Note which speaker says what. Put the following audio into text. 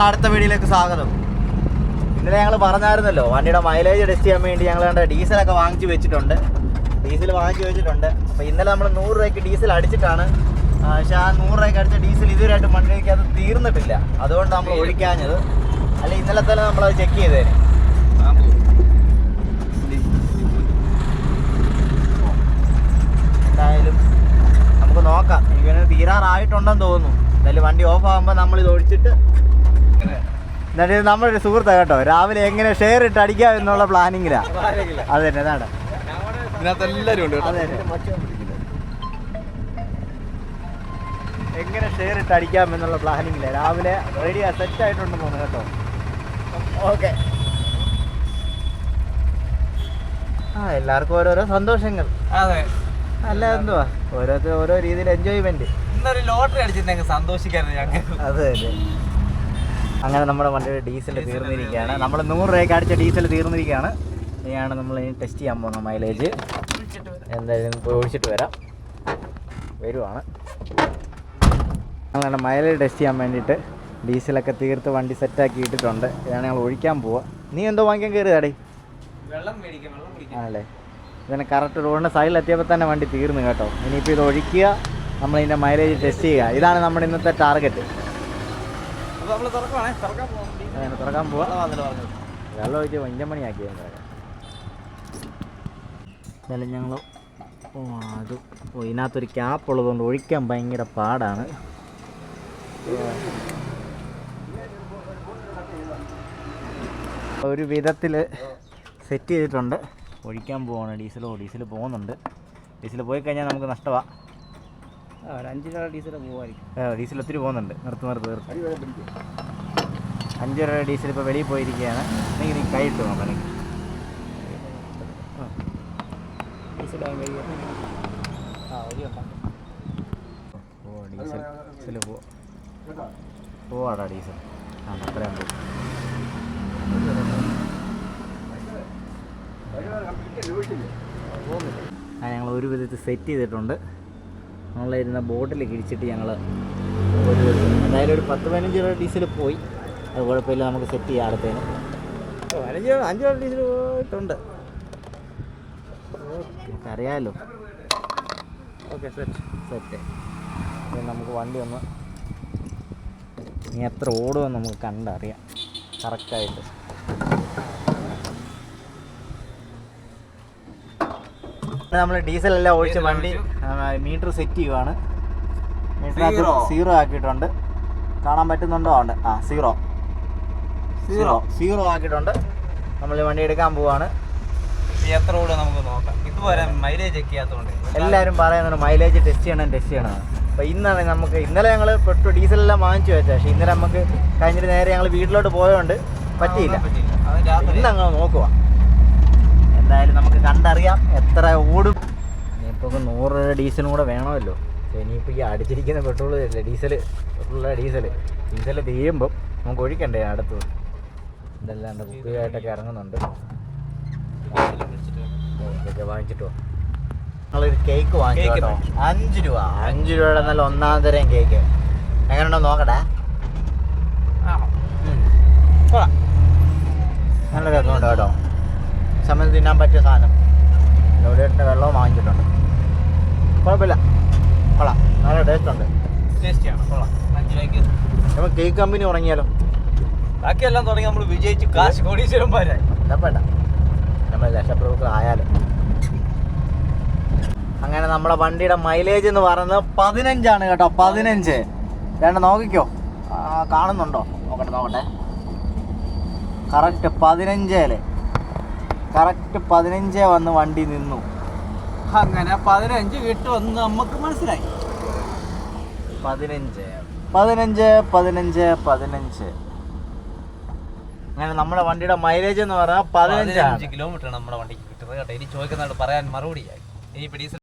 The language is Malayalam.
Speaker 1: അടുത്ത വീഡിയോയിലേക്ക് സ്വാഗതം. ഇന്നലെ ഞങ്ങൾ പറഞ്ഞായിരുന്നല്ലോ വണ്ടിയുടെ മൈലേജ് ടെസ്റ്റ് ചെയ്യാൻ വേണ്ടി ഞങ്ങൾ ഡീസലൊക്കെ വാങ്ങിച്ചു വെച്ചിട്ടുണ്ട്. അപ്പോൾ ഇന്നലെ നമ്മൾ 100 രൂപയ്ക്ക് ഡീസൽ അടിച്ചിട്ടാണ്. പക്ഷെ ആ 100 രൂപയ്ക്ക് അടിച്ച ഡീസൽ ഇതുവരെയായിട്ട് വണ്ടിക്ക് അത് തീർന്നിട്ടില്ല. അതുകൊണ്ട് നമ്മൾ ഒഴിക്കാഞ്ഞത്. അല്ല ഇന്നലെ തന്നെ നമ്മളത് ചെക്ക് ചെയ്തേനെ. എന്തായാലും നമുക്ക് നോക്കാം. എനിക്ക് തീരാറായിട്ടുണ്ടെന്ന് തോന്നുന്നു. എന്തായാലും വണ്ടി ഓഫ് ആകുമ്പോൾ നമ്മളിത് ഒഴിച്ചിട്ട് എന്നിട്ട് നമ്മളൊരു സുഹൃത്താണ് കേട്ടോ, രാവിലെ എങ്ങനെ ഷെയർ ഇട്ട് അടിക്കാം എന്നുള്ള പ്ലാനിങ്ങിലാണ്. അത് തന്നെ അതാണ് എങ്ങനെ ഷെയർ ഇട്ട് അടിക്കാം എന്നുള്ള പ്ലാനിങ്ങില്ല. രാവിലെ റെഡി സെറ്റ് ആയിട്ടുണ്ടെന്ന് തോന്നുന്നു കേട്ടോ. ഓക്കെ. എല്ലാവർക്കും ഓരോരോ സന്തോഷങ്ങൾ.
Speaker 2: അതെ,
Speaker 1: അല്ല എന്തുവാ, ഓരോരുത്തർ ഓരോ രീതിയിൽ എൻജോയ്മെന്റ്.
Speaker 2: ഇന്നൊരു ലോട്ടറി അടിച്ചിട്ടുണ്ടെങ്കിൽ സന്തോഷിക്കായിരുന്നു ഞങ്ങൾക്ക്.
Speaker 1: അതെ അതെ. അങ്ങനെ നമ്മുടെ വണ്ടിയുടെ ഡീസൽ തീർന്നിരിക്കുകയാണ്. നമ്മൾ 100 രൂപയ്ക്ക് അടിച്ച ഡീസൽ തീർന്നിരിക്കുകയാണ്. ഇനിയാണ് നമ്മൾ ഇനി ടെസ്റ്റ് ചെയ്യാൻ പോകുന്ന മൈലേജ്. എന്തായാലും പോയി ഒഴിച്ചിട്ട് വരുവാണ്. അങ്ങനെ മൈലേജ് ടെസ്റ്റ് ചെയ്യാൻ വേണ്ടിയിട്ട് ഡീസലൊക്കെ തീർത്ത് വണ്ടി സെറ്റാക്കി ഇട്ടിട്ടുണ്ട്. ഇതാണ് ഞങ്ങൾ ഒഴിക്കാൻ പോവുക. നീ എന്തോ വാങ്ങിക്കാൻ കയറിയതാടേ? ആണല്ലേ. ഇതിനെ കറക്റ്റ് റോഡിൻ്റെ സൈഡിലെത്തിയപ്പോൾ തന്നെ വണ്ടി തീർന്നു കേട്ടോ. ഇനിയിപ്പോൾ ഇത് ഒഴിക്കുക, നമ്മളിതിൻ്റെ മൈലേജ് ടെസ്റ്റ് ചെയ്യുക. ഇതാണ് നമ്മുടെ ഇന്നത്തെ ടാർഗറ്റ്. തുറക്കാൻ പോവാ. വെള്ളം ഒഴിച്ച് 5 മണിയാക്കി എന്നാലും ഞങ്ങൾ അത് ഇതിനകത്തൊരു ക്യാപ്പ് ഉള്ളതുകൊണ്ട് ഒഴിക്കാൻ ഭയങ്കര പാടാണ്. ഒരു വിധത്തിൽ സെറ്റ് ചെയ്തിട്ടുണ്ട്. ഒഴിക്കാൻ പോവാണ്. ഡീസൽ പോകുന്നുണ്ട്. ഡീസൽ പോയി കഴിഞ്ഞാൽ നമുക്ക് നഷ്ടമാണ്. 5 രൂപ ഡീസൽ പോകുമായിരിക്കും. ഡീസൽ ഒത്തിരി പോകുന്നുണ്ട്. നിർത്തി 5 രൂപ ഡീസൽ ഇപ്പോൾ വെളിയിൽ പോയിരിക്കുകയാണ്. അല്ലെങ്കിൽ നീ കൈ ഇട്ട് നോക്കാം. എനിക്ക് ഡീസൽ പോവാടാ ഡീസൽ. അത്രയും പോകും. ഞങ്ങൾ ഒരു വിധത്തിൽ സെറ്റ് ചെയ്തിട്ടുണ്ട്. നമ്മളിരുന്ന ബോട്ടിൽ കിഴിച്ചിട്ട് ഞങ്ങൾ എന്തായാലും ഒരു 10-15 രൂപ ഡീസൽ പോയി. അത് കുഴപ്പമില്ല, നമുക്ക് സെറ്റ് ചെയ്യാം. അടുത്തേന് 5 രൂപ ഡീസൽ പോയിട്ടുണ്ട്. ഓക്കെ, അറിയാമല്ലോ. Okay, set. നമുക്ക് വണ്ടി ഒന്ന് ഇനി എത്ര ഓടുമെന്ന് നമുക്ക് കണ്ടറിയാം കറക്റ്റായിട്ട്. നമ്മൾ ഡീസലെല്ലാം ഒഴിച്ച് വണ്ടി മീറ്റർ സെറ്റ് ചെയ്യുവാണ്. മീറ്ററിനകത്ത് 0 ആക്കിയിട്ടുണ്ട്. കാണാൻ പറ്റുന്നുണ്ടോ? ഉണ്ട്. സീറോ ആക്കിയിട്ടുണ്ട്. നമ്മൾ വണ്ടി എടുക്കാൻ പോവാണ്.
Speaker 2: എത്ര കൂടെ നമുക്ക് നോക്കാം. ഇതുവരെ മൈലേജ് ചെക്ക് ചെയ്യാത്തതുകൊണ്ട്
Speaker 1: എല്ലാവരും പറയുന്നുണ്ട് മൈലേജ് ടെസ്റ്റ് ചെയ്യണം. അപ്പോൾ ഇന്നാണ് ഇന്നലെ ഞങ്ങൾ പെട്രോൾ ഡീസലെല്ലാം വാങ്ങിച്ചു വെച്ചാൽ, പക്ഷേ ഇന്നലെ നമുക്ക് കഴിഞ്ഞിട്ട് നേരെ ഞങ്ങൾ വീട്ടിലോട്ട് പോയതുകൊണ്ട് പറ്റിയില്ല. ഇന്ന് അങ്ങനെ നോക്കുക. എന്തായാലും നമുക്ക് കണ്ടറിയാം എത്ര ഓടും. ഇനിയിപ്പോൾ 100 രൂപ ഡീസലും കൂടെ വേണമല്ലോ. ഇനിയിപ്പോൾ ഈ അടിച്ചിരിക്കുന്ന പെട്രോളല്ലേ ഡീസൽ തീരുമ്പം നമുക്ക് ഒഴിക്കണ്ടേ അടുത്ത്. ഇതെല്ലാണ്ട് കുപ്പിയായിട്ടൊക്കെ ഇറങ്ങുന്നുണ്ട്. ഇതൊക്കെ വാങ്ങിച്ചിട്ടോ. ഞങ്ങളൊരു കേക്ക് വാങ്ങിച്ചു കേട്ടോ. 5 രൂപയുടെ നല്ല 1-ാം തരം കേക്ക്. എങ്ങനെയുണ്ടോ നോക്കട്ടെ. നല്ല രസമുണ്ട് കേട്ടോ. സമയത്ത് തിന്നാൻ പറ്റിയ സാധനം. എവിടെയായിട്ട് വെള്ളവും വാങ്ങിച്ചിട്ടുണ്ട്. കുഴപ്പമില്ല, കൊള്ളാം. നല്ല ടേസ്റ്റുണ്ട്. നമ്മൾ കേക്ക് കമ്പനി തുടങ്ങിയാലോ?
Speaker 2: ബാക്കിയെല്ലാം തുടങ്ങി നമ്മൾ വിജയിച്ച് കാശ് കോടീശ്വരന്മാരായി.
Speaker 1: വേണ്ട, നമ്മൾ ലക്ഷപ്രഭുക്കൾ ആയാലും. അങ്ങനെ നമ്മുടെ വണ്ടിയുടെ മൈലേജ് എന്ന് പറയുന്നത് 15 കേട്ടോ. 15. വേണ്ട നോക്കിക്കോ, കാണുന്നുണ്ടോ? നോക്കട്ടെ. കറക്റ്റ് 15 വന്ന് വണ്ടി നിന്നു.
Speaker 2: അങ്ങനെ 15 കിട്ടുമെന്ന് നമുക്ക് മനസ്സിലായി.
Speaker 1: 15. അങ്ങനെ നമ്മുടെ വണ്ടിയുടെ മൈലേജ് എന്ന് പറഞ്ഞാൽ 15
Speaker 2: കിലോമീറ്റർ നമ്മുടെ വണ്ടിക്ക് കിട്ടുന്നത് കേട്ടോ. ഇനി ചോദിക്കുന്നതായിട്ട് പറയാൻ മറുപടിയായി. ഇനി